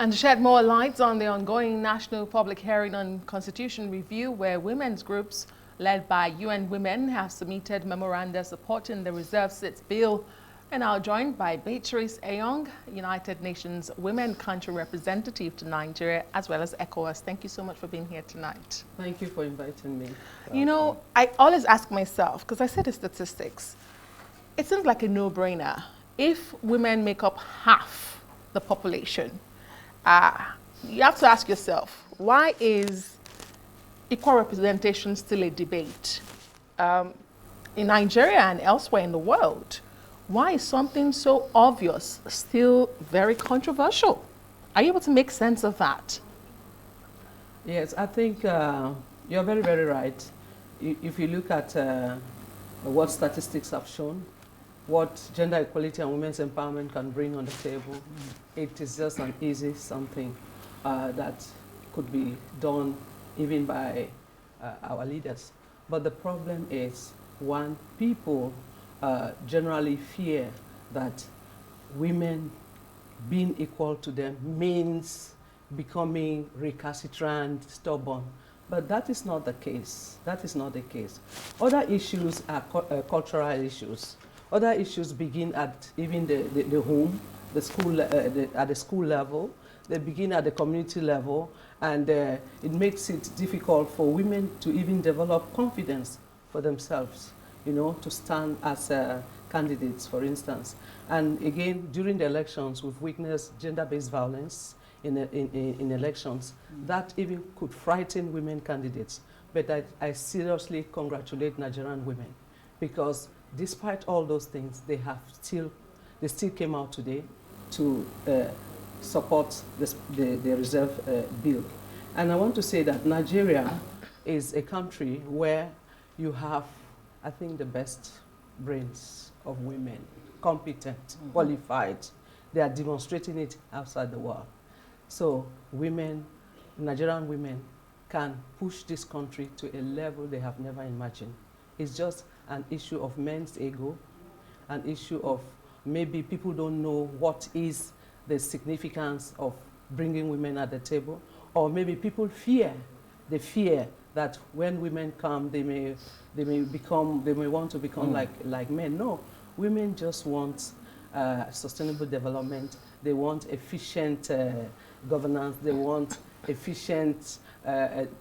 And to shed more light on the ongoing national public hearing on constitution review, where women's groups led by UN Women have submitted memoranda supporting the reserved seats bill, and now joined by Beatrice, Eyong, United Nations Women Country Representative to Nigeria, as well as ECOWAS. Thank you so much for being here tonight. Thank you for inviting me. You know, I always ask myself, because I see the statistics, it seems like a no-brainer. If women make up half the population, you have to ask yourself, why is equal representation still a debate? In Nigeria and elsewhere in the world, why is something so obvious still very controversial? Are you able to make sense of that? Yes, I think you're very, very right. If you look at what statistics have shown, what gender equality and women's empowerment can bring on the table, it is just an easy something that could be done even by our leaders. But the problem is, one, people generally fear that women being equal to them means becoming recalcitrant, stubborn. But that is not the case. That is not the case. Other issues are cultural issues. Other issues begin at even the home, the school, at the school level. They begin at the community level, and it makes it difficult for women to even develop confidence for themselves, you know, to stand as candidates, for instance. And again, during the elections, we've witnessed gender-based violence in elections. That even could frighten women candidates. But I seriously congratulate Nigerian women, because despite all those things, they still came out today to support the reserve bill. And I want to say that Nigeria is a country where you have, I think, the best brains of women, competent, qualified. They are demonstrating it outside the world. So women, Nigerian women, can push this country to a level they have never imagined. It's just an issue of men's ego, an issue of maybe people don't know what is the significance of bringing women at the table, or maybe people fear, they fear that when women come, they may want to become like men. No, women just want sustainable development. They want efficient governance. They want efficient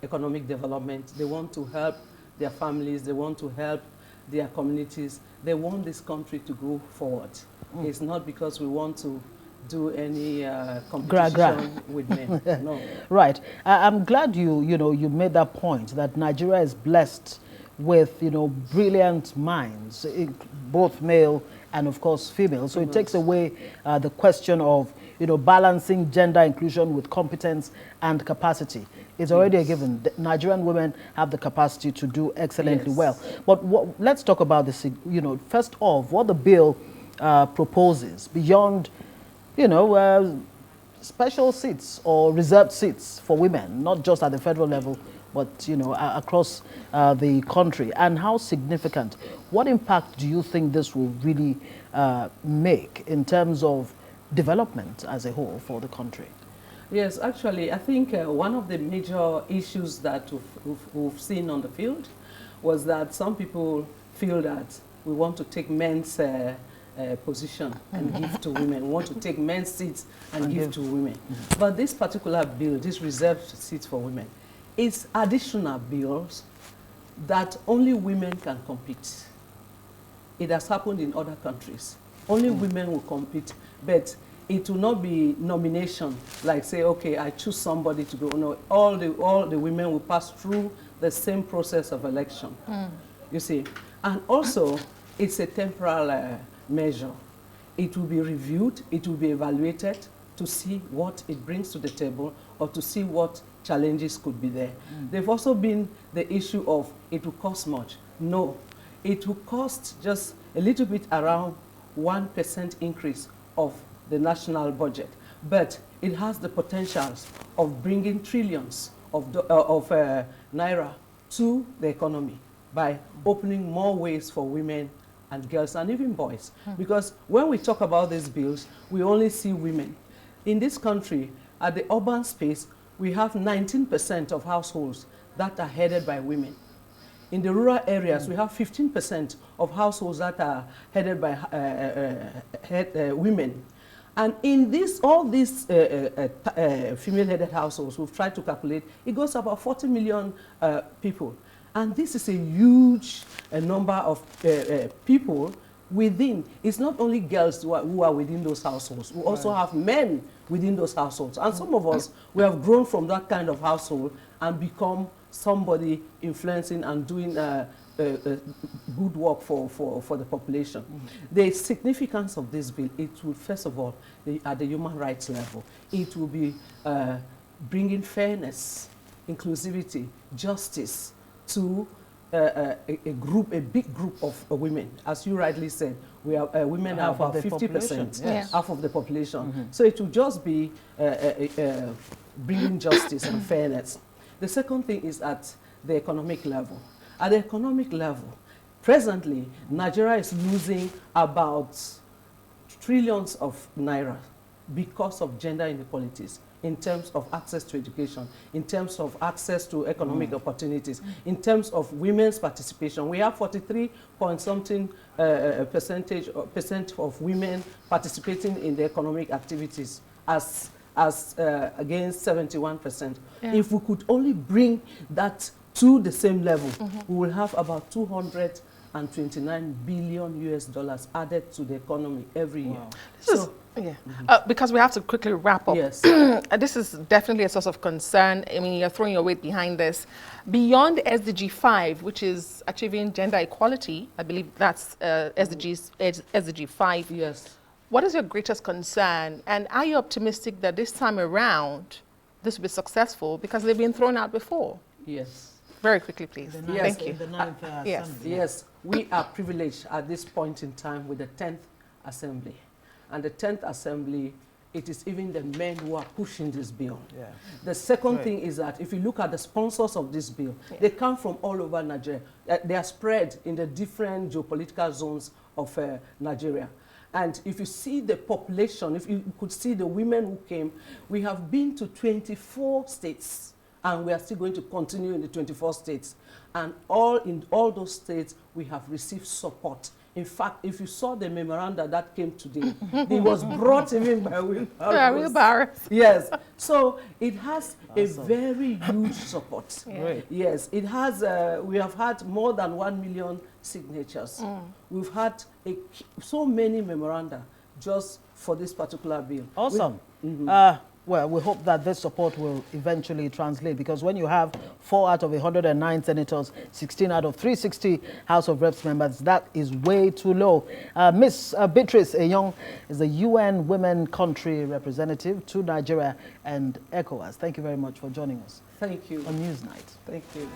economic development. They want to help their families. They want to help their communities. They want this country to go forward. It's not because we want to do any competition with men. No. Right. I'm glad you made that point, that Nigeria is blessed with brilliant minds, both male and of course female. So it takes away the question of balancing gender inclusion with competence and capacity. It's already a given. The Nigerian women have the capacity to do excellently well. But let's talk about this. First off, what the bill proposes beyond special seats or reserved seats for women, not just at the federal level, but across the country, and how significant, what impact do you think this will really make in terms of development as a whole for the country? Yes, actually, I think one of the major issues that we've seen on the field was that some people feel that we want to take men's position and give to women. We want to take men's seats and give to women. But this particular bill, this reserved seats for women, is additional bills that only women can compete. It has happened in other countries. Only women will compete, but it will not be nomination, like say, okay, I choose somebody to go. No, all the women will pass through the same process of election. You see, and also it's a temporal measure. It will be reviewed, it will be evaluated to see what it brings to the table or to see what challenges could be there. There've also been the issue of it will cost much. No, it will cost just a little bit around 1% increase of the national budget, but it has the potentials of bringing trillions of naira to the economy by opening more ways for women and girls and even boys. Because when we talk about these bills, we only see women. In this country, At the urban space, we have 19% of households that are headed by women. In the rural areas, we have 15% of households that are headed by women. And in all these female-headed households, we've tried to calculate, it goes to about 40 million people. And this is a huge number of people within. It's not only girls who are within those households. We also have men within those households. And some of us, we have grown from that kind of household and become somebody influencing and doing good work for the population. The significance of this bill, it will, first of all, at the human rights level, it will be bringing fairness, inclusivity, justice to a big group of women. As you rightly said, we are women are about 50%, yes. half of the population. So it will just be bringing justice and fairness. The second thing is at the economic level. At the economic level, presently, Nigeria is losing about trillions of naira because of gender inequalities, in terms of access to education, in terms of access to economic opportunities, in terms of women's participation. We have 43 point something percent of women participating in the economic activities as against 71%. Yeah. If we could only bring that to the same level, we will have about 229 billion US dollars added to the economy every year. Because we have to quickly wrap up. Yes. This is definitely a source of concern. I mean, you're throwing your weight behind this. Beyond SDG 5, which is achieving gender equality, I believe that's SDG 5. Yes. What is your greatest concern? And are you optimistic that this time around, this will be successful? Because they've been thrown out before. Yes. Very quickly, please. Yes. Thank you. Yes. Yes. We are privileged at this point in time with the 10th Assembly. And the 10th Assembly, it is even the men who are pushing this bill. Yeah. The second thing is that if you look at the sponsors of this bill, they come from all over Nigeria. They are spread in the different geopolitical zones of Nigeria. And if you see the population, if you could see the women who came, we have been to 24 states. And we are still going to continue in the 24 states. And in all those states, we have received support. In fact, if you saw the memoranda that came today, it was brought even by wheelbarrows. Yes. So it has a very huge support. Right. Yes. It has, we have had more than 1 million signatures. We've had so many memoranda just for this particular bill. Awesome. Well, we hope that this support will eventually translate, because when you have 4 out of 109 senators, 16 out of 360 House of Reps members, that is way too low. Miss Beatrice Eyong is the UN Women Country Representative to Nigeria and ECOWAS. Thank you very much for joining us. Thank you. On Newsnight. Thank you.